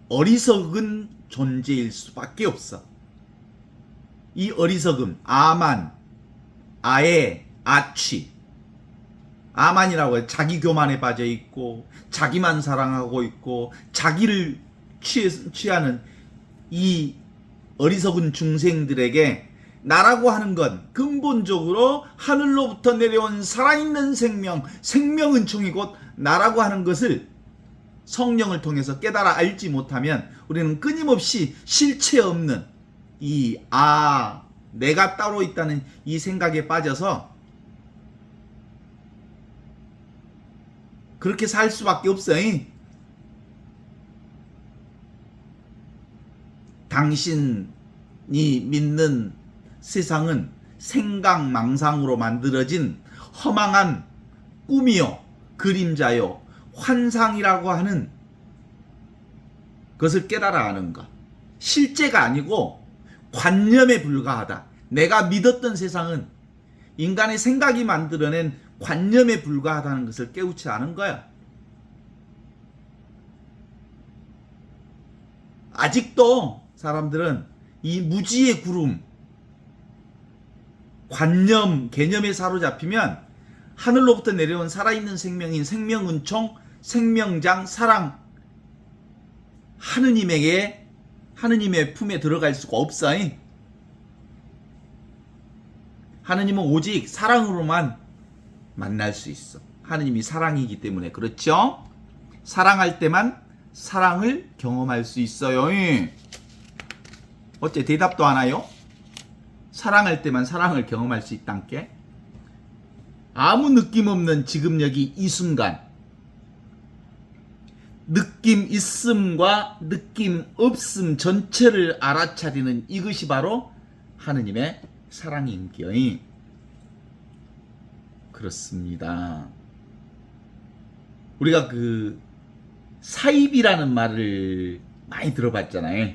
어리석은 존재일 수밖에 없어. 이 어리석음, 아만, 아에, 아취. 아만이라고 해. 자기 교만에 빠져 있고 자기만 사랑하고 있고 자기를 취하는 이 어리석은 중생들에게 나라고 하는 건 근본적으로 하늘로부터 내려온 살아있는 생명은총이 곧 나라고 하는 것을 성령을 통해서 깨달아 알지 못하면 우리는 끊임없이 실체 없는 내가 따로 있다는 이 생각에 빠져서 그렇게 살 수밖에 없어요. 당신이 믿는 세상은 생각망상으로 만들어진 허망한 꿈이요, 그림자요, 환상이라고 하는 것을 깨달아 아는 것. 실제가 아니고 관념에 불과하다. 내가 믿었던 세상은 인간의 생각이 만들어낸 관념에 불과하다는 것을 깨우치 않은 거야. 아직도 사람들은 이 무지의 구름, 관념, 개념에 사로잡히면 하늘로부터 내려온 살아있는 생명인 생명은총, 생명장, 사랑, 하느님의 품에 들어갈 수가 없어. 하느님은 오직 사랑으로만 만날 수 있어. 하느님이 사랑이기 때문에. 그렇죠? 사랑할 때만 사랑을 경험할 수 있어요. 어째 대답도 하나요? 사랑할 때만 사랑을 경험할 수 있단께? 아무 느낌 없는 지금 여기 이 순간, 느낌 있음과 느낌 없음 전체를 알아차리는 이것이 바로 하느님의 사랑인겨. 그렇습니다. 우리가 그 사이비라는 말을 많이 들어봤잖아요.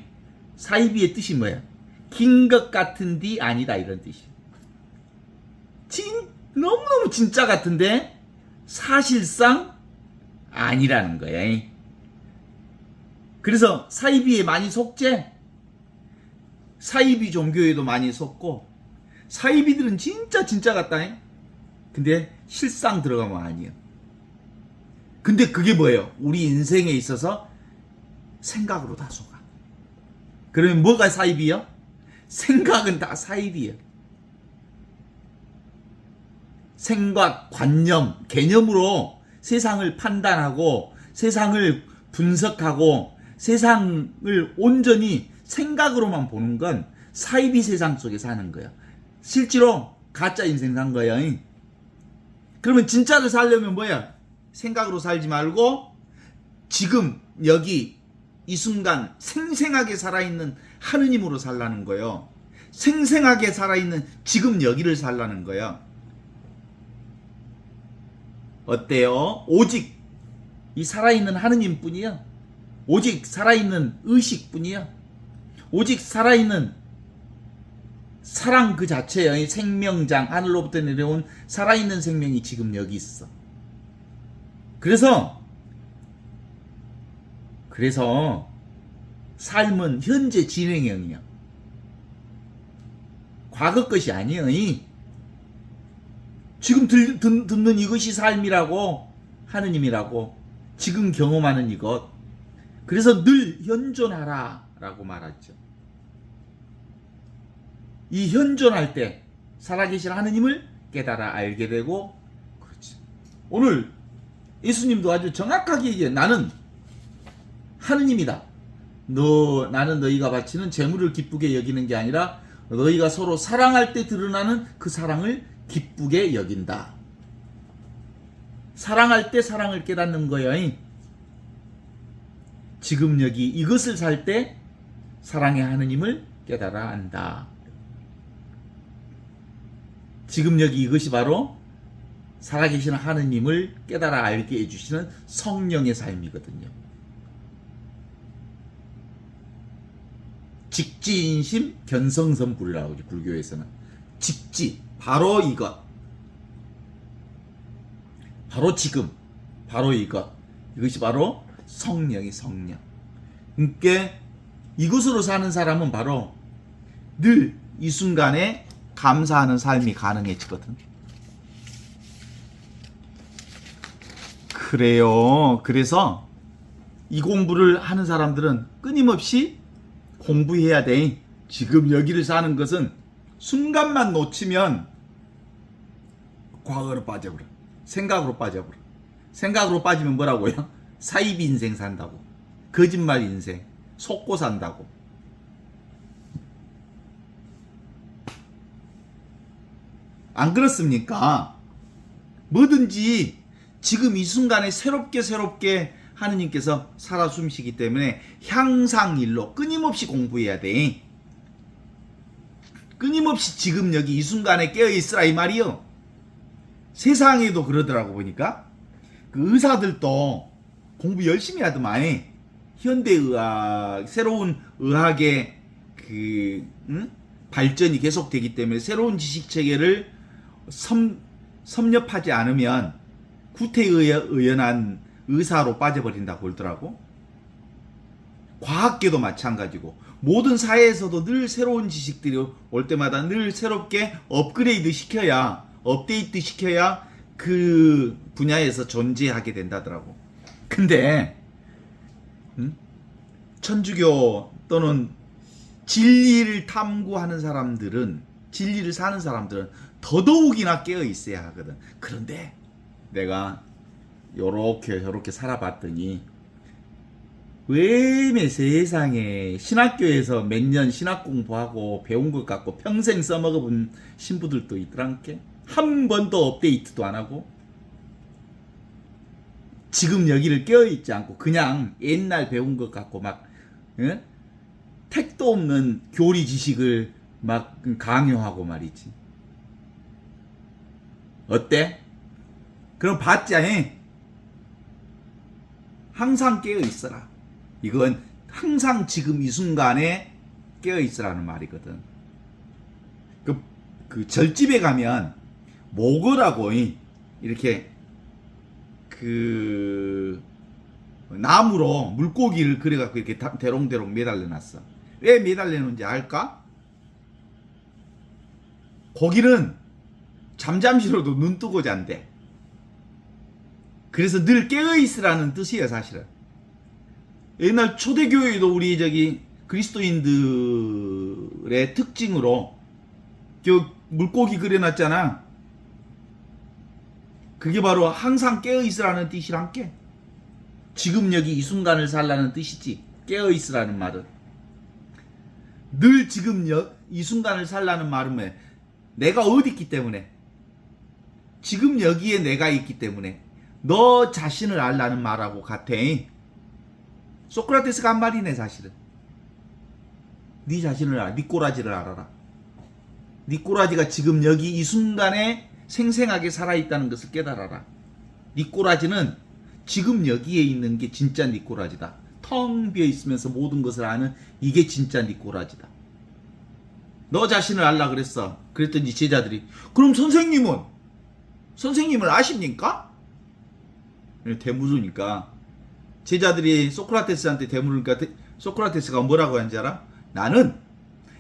사이비의 뜻이 뭐야? 긴 것 같은디 아니다, 이런 뜻이. 너무너무 진짜 같은데 사실상 아니라는 거야. 그래서 사이비에 많이 속재. 사이비 종교에도 많이 속고, 사이비들은 진짜 같다. 근데 실상 들어가면 아니에요. 근데 그게 뭐예요? 우리 인생에 있어서 생각으로 다 속아. 그러면 뭐가 사이비요? 생각은 다 사이비예요. 생각, 관념, 개념으로 세상을 판단하고 세상을 분석하고 세상을 온전히 생각으로만 보는 건 사이비 세상 속에 사는 거예요. 실제로 가짜 인생 산 거예요. 그러면 진짜를 살려면 뭐야? 생각으로 살지 말고 지금 여기 이 순간 생생하게 살아있는 하느님으로 살라는 거예요. 생생하게 살아있는 지금 여기를 살라는 거예요. 어때요? 오직 이 살아있는 하느님뿐이야. 오직 살아있는 의식뿐이야. 오직 살아있는 사랑 그 자체의 생명장, 하늘로부터 내려온 살아있는 생명이 지금 여기 있어. 그래서 삶은 현재 진행형이야. 과거 것이 아니야. 지금 듣는 이것이 삶이라고, 하느님이라고, 지금 경험하는 이것. 그래서 늘 현존하라 라고 말하죠. 이 현존할 때 살아계신 하느님을 깨달아 알게 되고, 그렇지. 오늘 예수님도 아주 정확하게 얘기해. 나는 하느님이다. 나는 너희가 바치는 재물을 기쁘게 여기는 게 아니라 너희가 서로 사랑할 때 드러나는 그 사랑을 기쁘게 여긴다. 사랑할 때 사랑을 깨닫는 거예요. 지금 여기 이것을 살 때 사랑의 하느님을 깨달아 안다. 지금 여기 이것이 바로 살아계신 하느님을 깨달아 알게 해주시는 성령의 삶이거든요. 직지인심 견성선불이라고 하죠. 불교에서는 직지, 바로 이것, 바로 지금, 바로 이것, 이것이 바로 성령이 성령. 그러니까 이것으로 사는 사람은 바로 늘 이 순간에 감사하는 삶이 가능해지거든. 그래요. 그래서 이 공부를 하는 사람들은 끊임없이 공부해야 돼. 지금 여기를 사는 것은 순간만 놓치면 과거로 빠져버려. 생각으로 빠져버려. 생각으로 빠지면 뭐라고요? 사이비 인생 산다고. 거짓말 인생. 속고 산다고. 안 그렇습니까? 뭐든지 지금 이 순간에 새롭게 하느님께서 살아 숨쉬기 때문에 향상일로 끊임없이 공부해야 돼. 끊임없이 지금 여기 이 순간에 깨어있으라 이 말이요. 세상에도 그러더라고 보니까. 그 의사들도 공부 열심히 하더만. 현대의학, 새로운 의학의 발전이 계속되기 때문에 새로운 지식체계를 섭렵하지 않으면 구태의연한 의사로 빠져버린다고 그러더라고. 과학계도 마찬가지고 모든 사회에서도 늘 새로운 지식들이 올 때마다 늘 새롭게 업그레이드 시켜야, 업데이트 시켜야 그 분야에서 존재하게 된다더라고. 근데 천주교 또는 진리를 탐구하는 사람들은, 진리를 사는 사람들은 더더욱이나 깨어 있어야 하거든. 그런데 내가 요렇게 살아봤더니 왜 세상에 신학교에서 몇 년 신학 공부하고 배운 것 같고 평생 써먹어본 신부들도 있더란께. 한 번도 업데이트도 안 하고 지금 여기를 깨어있지 않고 그냥 옛날 배운 것 같고 막 택도 없는 교리 지식을 막 강요하고 말이지. 어때? 그럼 봤자 항상 깨어 있어라. 이건 항상 지금 이 순간에 깨어 있으라는 말이거든. 그 절집에 가면 모거라고 이렇게 그 나무로 물고기를 그려갖고 이렇게 대롱대롱 매달려 놨어. 왜 매달려 놓은지 알까? 고기는 잠잠시로도 눈 뜨고 잔대. 그래서 늘 깨어있으라는 뜻이에요, 사실은. 옛날 초대교회도 우리 그리스도인들의 특징으로 물고기 그려놨잖아. 그게 바로 항상 깨어있으라는 뜻이란께. 지금 여기 이 순간을 살라는 뜻이지. 깨어있으라는 말은. 늘 지금 이 순간을 살라는 말은 왜? 내가 어디 있기 때문에. 지금 여기에 내가 있기 때문에. 너 자신을 알라는 말하고 같아. 소크라테스가 한 말이네, 사실은. 네 자신을 알아. 네 꼬라지를 알아라. 네 꼬라지가 지금 여기 이 순간에 생생하게 살아있다는 것을 깨달아라. 네 꼬라지는 지금 여기에 있는 게 진짜 네 꼬라지다. 텅 비어 있으면서 모든 것을 아는 이게 진짜 네 꼬라지다. 너 자신을 알라 그랬어. 그랬더니 제자들이 그럼 선생님을 아십니까? 대물으니까 제자들이 소크라테스한테 대물으니까 소크라테스가 뭐라고 하는지 알아? 나는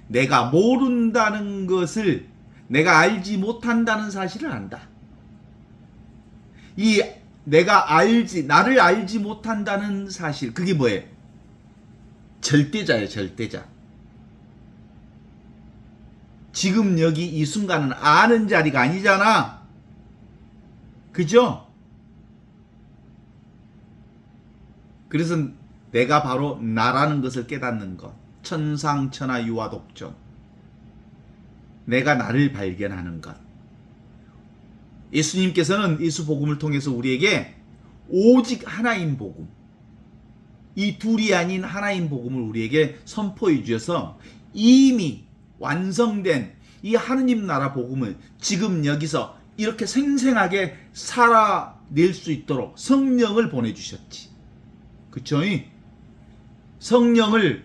내가 모른다는 것을 내가 알지 못한다는 사실을 안다. 이 나를 알지 못한다는 사실, 그게 뭐예요? 절대자예요, 절대자. 지금 여기 이 순간은 아는 자리가 아니잖아. 그죠? 그래서 내가 바로 나라는 것을 깨닫는 것. 천상천하 유화독존. 내가 나를 발견하는 것. 예수님께서는 예수복음을 통해서 우리에게 오직 하나인 복음, 이 둘이 아닌 하나인 복음을 우리에게 선포해 주셔서 이미 완성된 이 하느님 나라 복음을 지금 여기서 이렇게 생생하게 살아낼 수 있도록 성령을 보내주셨지. 그쵸? 성령을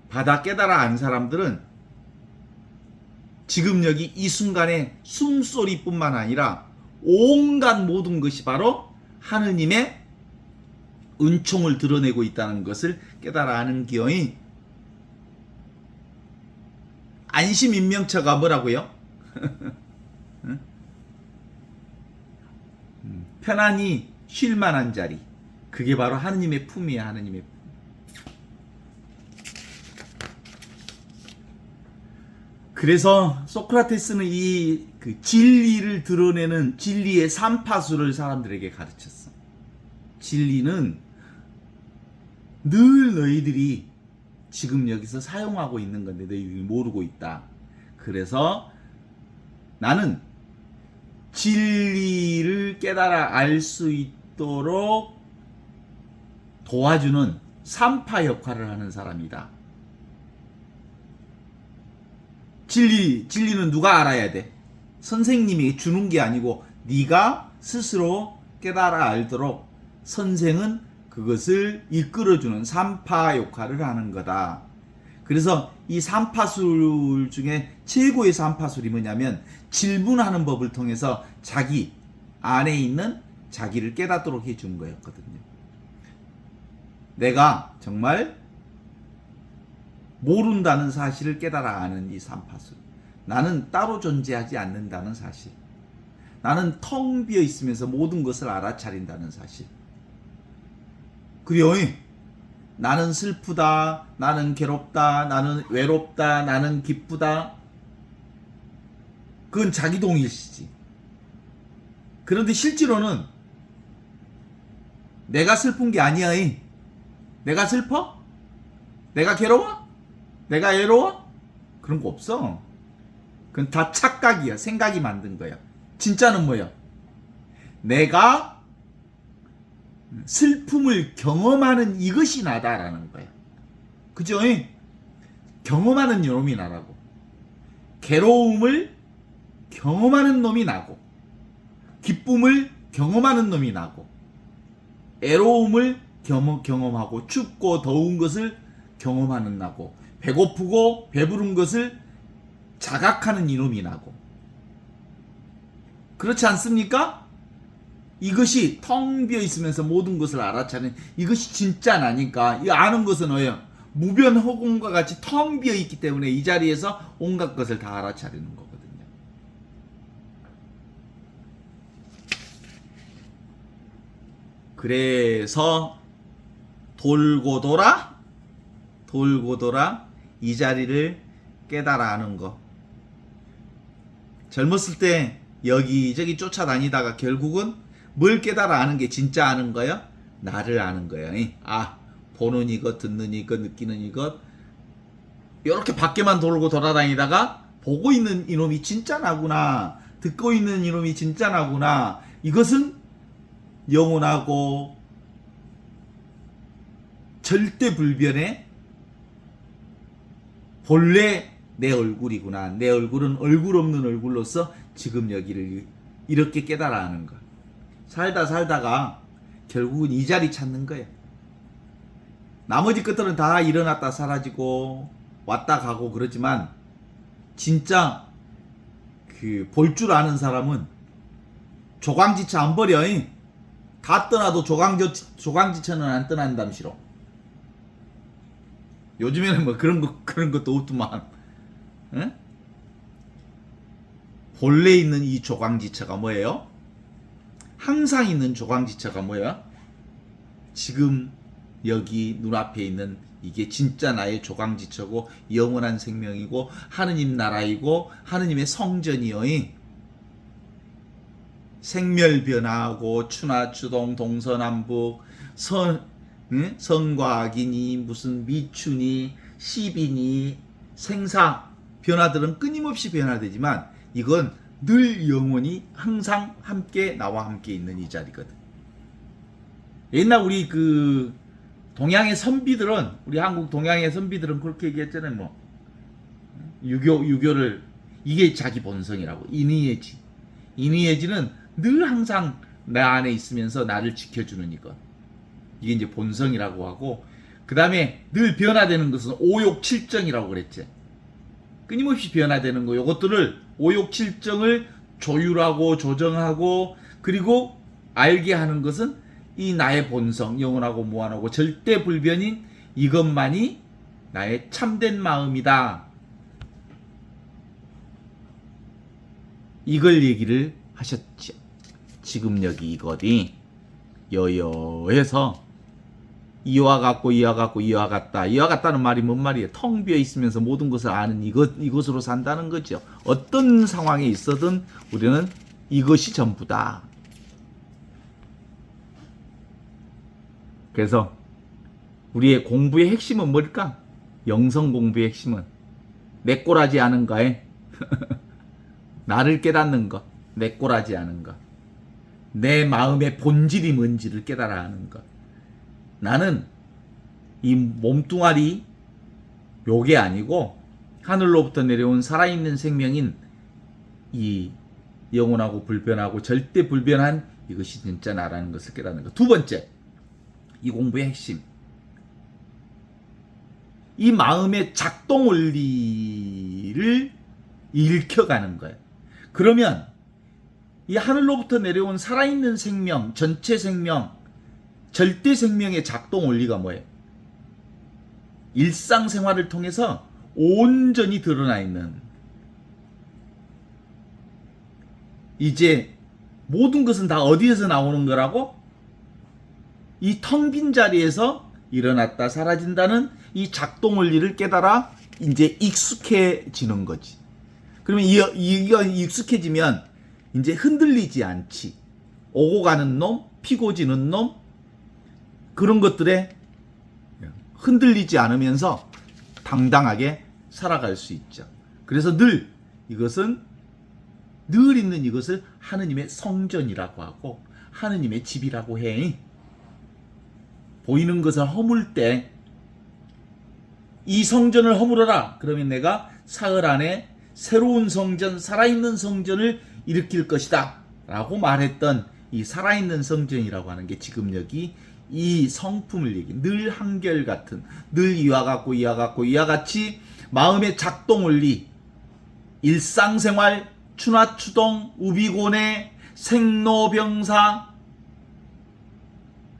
받아 깨달아 안 사람들은 지금 여기 이 순간에 숨소리뿐만 아니라 온갖 모든 것이 바로 하느님의 은총을 드러내고 있다는 것을 깨달아 아는 기어이. 안심인명처가 뭐라고요? 편안히 쉴 만한 자리. 그게 바로 하느님의 품이야, 하느님의 품. 그래서 소크라테스는 그 진리를 드러내는 진리의 삼파수를 사람들에게 가르쳤어. 진리는 늘 너희들이 지금 여기서 사용하고 있는 건데 너희들이 모르고 있다. 그래서 나는 진리를 깨달아 알 수 있도록 도와주는 산파 역할을 하는 사람이다. 진리는 누가 알아야 돼? 선생님이 주는 게 아니고 네가 스스로 깨달아 알도록 선생은 그것을 이끌어주는 산파 역할을 하는 거다. 그래서 이 산파술 중에 최고의 산파술이 뭐냐면 질문하는 법을 통해서 자기 안에 있는 자기를 깨닫도록 해준 거였거든요. 내가 정말 모른다는 사실을 깨달아 아는 이 산파술. 나는 따로 존재하지 않는다는 사실. 나는 텅 비어 있으면서 모든 것을 알아차린다는 사실. 그래요. 나는 슬프다, 나는 괴롭다, 나는 외롭다, 나는 기쁘다. 그건 자기 동일시지. 그런데 실제로는 내가 슬픈 게 아니야. 내가 슬퍼? 내가 괴로워? 내가 외로워? 그런 거 없어. 그건 다 착각이야. 생각이 만든 거야. 진짜는 뭐야? 내가 슬픔을 경험하는 이것이 나다라는 거야. 그죠? 경험하는 놈이 나라고. 괴로움을 경험하는 놈이 나고, 기쁨을 경험하는 놈이 나고, 애로움을 경험하고, 춥고 더운 것을 경험하는 나고, 배고프고 배부른 것을 자각하는 이놈이 나고. 그렇지 않습니까? 이것이 텅 비어 있으면서 모든 것을 알아차리는 이것이 진짜 나니까. 이 아는 것은 뭐예요? 무변 허공과 같이 텅 비어 있기 때문에 이 자리에서 온갖 것을 다 알아차리는 거거든요. 그래서 돌고 돌아 이 자리를 깨달아 아는 거. 젊었을 때 여기저기 쫓아다니다가 결국은 뭘 깨달아 아는 게 진짜 아는 거야? 나를 아는 거야. 아, 보는 이것, 듣는 이것, 느끼는 이것. 이렇게 밖에만 돌고 돌아다니다가 보고 있는 이놈이 진짜 나구나. 듣고 있는 이놈이 진짜 나구나. 이것은 영원하고 절대 불변의 본래 내 얼굴이구나. 내 얼굴은 얼굴 없는 얼굴로서 지금 여기를 이렇게 깨달아 하는 거. 살다가 결국은 이 자리 찾는 거야. 나머지 것들은 다 일어났다 사라지고 왔다 가고 그러지만 진짜 그 볼 줄 아는 사람은 조광지처 안 버려. 다 떠나도 조광지처는 안 떠난담시로. 요즘에는 뭐 그런 것도 없더만. 응? 본래 있는 이 조광지처가 뭐예요? 항상 있는 조광지처가 뭐야? 지금 여기 눈앞에 있는 이게 진짜 나의 조광지처고 영원한 생명이고 하느님 나라이고 하느님의 성전이요. 생멸변화하고 추나추동 동서남북 선과 악이니 무슨 미추니 시비니 생사 변화들은 끊임없이 변화되지만 이건 늘 영원히 항상 함께 나와 함께 있는 이 자리거든. 옛날 우리 그 동양의 선비들은 우리 한국 동양의 선비들은 그렇게 얘기했잖아요. 뭐 유교를 이게 자기 본성이라고. 인의예지는 늘 항상 내 안에 있으면서 나를 지켜주는 이것. 이게 이제 본성이라고 하고 그 다음에 늘 변화되는 것은 오욕칠정이라고 그랬지. 끊임없이 변화되는 거. 요것들을 오욕칠정을 조율하고 조정하고 그리고 알게 하는 것은 이 나의 본성, 영원하고 무한하고 절대 불변인 이것만이 나의 참된 마음이다. 이걸 얘기를 하셨죠. 지금 여기 이것이 여여해서 이와 같고 이와 같고 이와 같다. 이와 같다는 말이 뭔 말이에요? 텅 비어 있으면서 모든 것을 아는 이것으로 산다는 거죠. 어떤 상황에 있어든 우리는 이것이 전부다. 그래서 우리의 공부의 핵심은 뭘까? 영성 공부의 핵심은 내 꼴하지 않은가에 나를 깨닫는 것. 내 꼴하지 않은 것, 내 마음의 본질이 뭔지를 깨달아 하는 것. 나는 이 몸뚱아리 요게 아니고 하늘로부터 내려온 살아있는 생명인 이 영원하고 불변하고 절대 불변한 이것이 진짜 나라는 것을 깨닫는 것. 두 번째, 이 공부의 핵심, 이 마음의 작동 원리를 읽혀가는 거예요. 그러면 이 하늘로부터 내려온 살아있는 생명, 전체 생명, 절대 생명의 작동 원리가 뭐예요? 일상생활을 통해서 온전히 드러나 있는, 이제 모든 것은 다 어디에서 나오는 거라고? 이 텅 빈 자리에서 일어났다 사라진다는 이 작동 원리를 깨달아 이제 익숙해지는 거지. 그러면 이거 익숙해지면 이제 흔들리지 않지. 오고 가는 놈, 피고 지는 놈, 그런 것들에 흔들리지 않으면서 당당하게 살아갈 수 있죠. 그래서 늘 있는 이것을 하느님의 성전이라고 하고 하느님의 집이라고 해. 보이는 것을 허물 때 이 성전을 허물어라. 그러면 내가 사흘 안에 새로운 성전, 살아있는 성전을 일으킬 것이다 라고 말했던 이 살아있는 성전이라고 하는 게 지금 여기 이 성품을 얘기해. 늘 한결같은, 늘 이와 같고 이와 같고 이와 같이 마음의 작동 원리, 일상생활, 추나추동, 우비고내, 생로병사,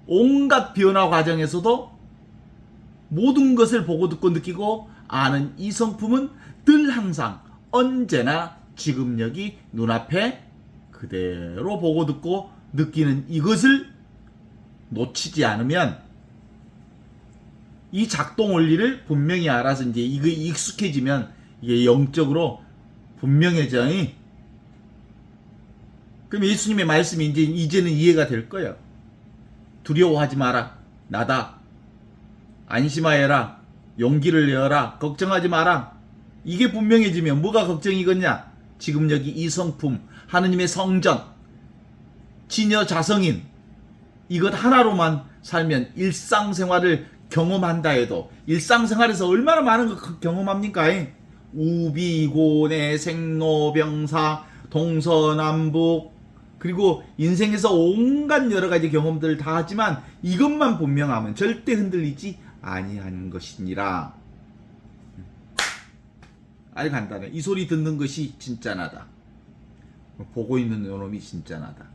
온갖 변화 과정에서도 모든 것을 보고 듣고 느끼고 아는 이 성품은 늘 항상 언제나 지금 여기 눈앞에 그대로 보고 듣고 느끼는 이것을 놓치지 않으면 이 작동 원리를 분명히 알아서 이제 이거 익숙해지면 이게 영적으로 분명해져. 그럼 예수님의 말씀이 이제는 이해가 될 거예요. 두려워하지 마라. 나다. 안심하여라. 용기를 내어라. 걱정하지 마라. 이게 분명해지면 뭐가 걱정이겠냐? 지금 여기 이 성품, 하느님의 성전, 지녀 자성인, 이것 하나로만 살면 일상생활을 경험한다 해도, 일상생활에서 얼마나 많은 거 경험합니까? 우비고내, 생로병사, 동서남북, 그리고 인생에서 온갖 여러 가지 경험들을 다 하지만 이것만 분명하면 절대 흔들리지 아니하는 것이니라. 아주 간단해. 이 소리 듣는 것이 진짜 나다. 보고 있는 요놈이 진짜 나다.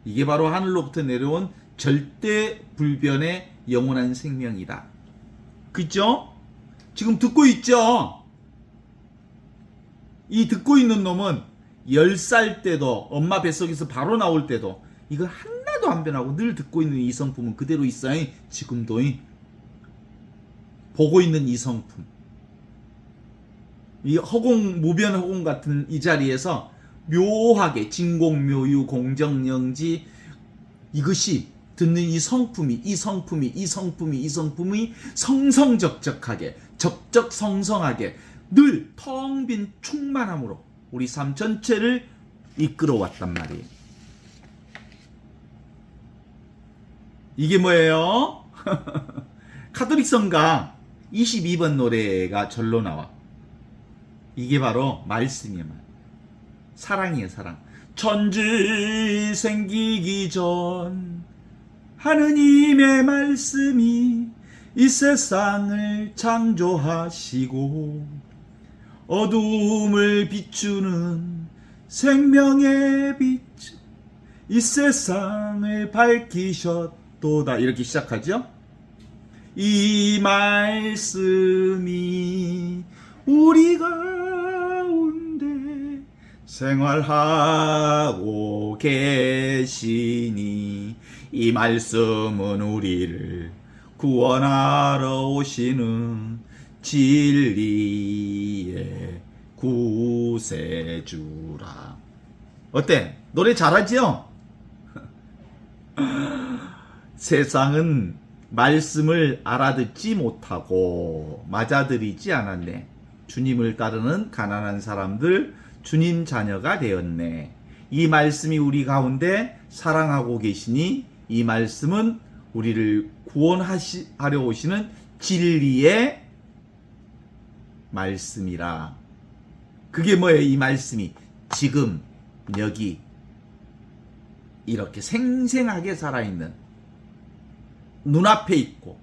이게 바로 하늘로부터 내려온 절대 불변의 영원한 생명이다. 그죠? 지금 듣고 있죠? 이 듣고 있는 놈은 10살 때도, 엄마 뱃속에서 바로 나올 때도 이거 하나도 안 변하고 늘 듣고 있는 이 성품은 그대로 있어. 지금도 보고 있는 이 성품, 이 허공, 무변 허공 같은 이 자리에서 묘하게 진공묘유 공정영지, 이것이 듣는 이 성품이 성성적적하게, 적적성성하게 늘 텅 빈 충만함으로 우리 삶 전체를 이끌어왔단 말이에요. 이게 뭐예요? 카톨릭 성가 22번 노래가 절로 나와. 이게 바로 말씀이에요. 사랑이에요, 사랑. 천지 생기기 전 하느님의 말씀이 이 세상을 창조하시고 어두움을 비추는 생명의 빛 이 세상을 밝히셨도다. 이렇게 시작하죠. 이 말씀이 우리 가운데 생활하고 계시니 이 말씀은 우리를 구원하러 오시는 진리의 구세주라. 어때? 노래 잘하지요? 세상은 말씀을 알아듣지 못하고 맞아들이지 않았네. 주님을 따르는 가난한 사람들, 주님 자녀가 되었네. 이 말씀이 우리 가운데 사랑하고 계시니 이 말씀은 우리를 구원하려 오시는 진리의 말씀이라. 그게 뭐예요? 이 말씀이 지금 여기 이렇게 생생하게 살아있는, 눈앞에 있고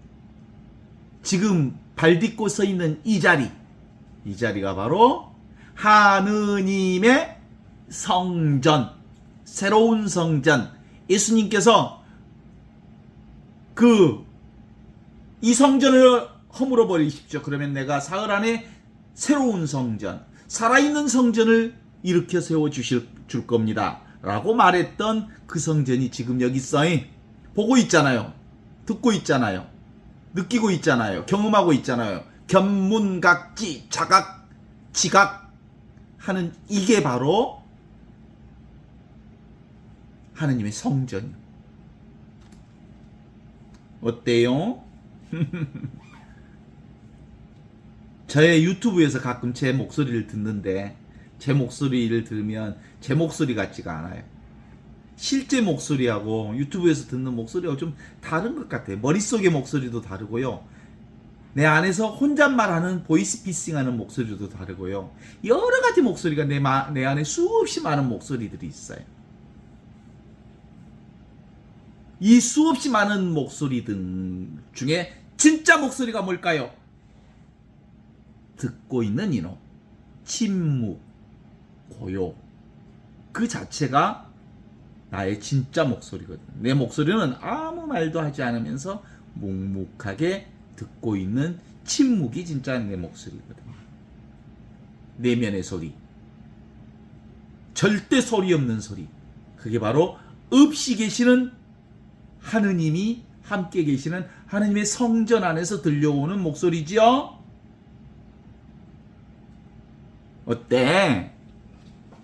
지금 발 딛고 서 있는 이 자리가 바로 하느님의 성전, 새로운 성전. 예수님께서 이 성전을 허물어 버리십시오. 그러면 내가 사흘 안에 새로운 성전, 살아있는 성전을 일으켜 세워 줄 겁니다 라고 말했던 그 성전이 지금 여기 보고 있잖아요. 듣고 있잖아요. 느끼고 있잖아요. 경험하고 있잖아요. 견문각지, 자각, 지각 하는 이게 바로 하느님의 성전이요. 어때요? 저의 유튜브에서 가끔 제 목소리를 듣는데 제 목소리를 들으면 제 목소리 같지가 않아요. 실제 목소리하고 유튜브에서 듣는 목소리하고 좀 다른 것 같아요. 머릿속의 목소리도 다르고요. 내 안에서 혼잣말하는 보이스피싱하는 목소리도 다르고요. 여러 가지 목소리가 내 안에 수없이 많은 목소리들이 있어요. 이 수없이 많은 목소리들 중에 진짜 목소리가 뭘까요? 듣고 있는 이놈, 침묵, 고요, 그 자체가 나의 진짜 목소리거든. 내 목소리는 아무 말도 하지 않으면서 묵묵하게 듣고 있는 침묵이 진짜 내 목소리거든. 내면의 소리, 절대 소리 없는 소리, 그게 바로 없이 계시는 하느님이 함께 계시는 하느님의 성전 안에서 들려오는 목소리지요. 어때?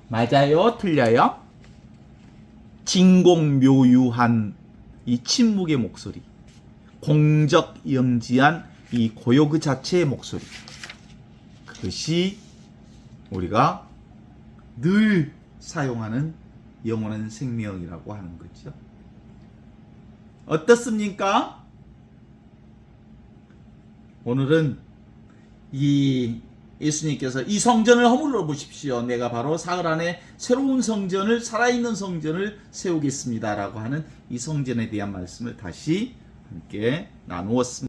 맞아요? 틀려요? 진공묘유한 이 침묵의 목소리, 공적영지한 이 고요 그 자체의 목소리, 그것이 우리가 늘 사용하는 영원한 생명이라고 하는 거죠. 어떻습니까? 오늘은 이 예수님께서 이 성전을 허물어 보십시오. 내가 바로 사흘 안에 새로운 성전을, 살아있는 성전을 세우겠습니다 라고 하는 이 성전에 대한 말씀을 다시 함께 나누었습니다.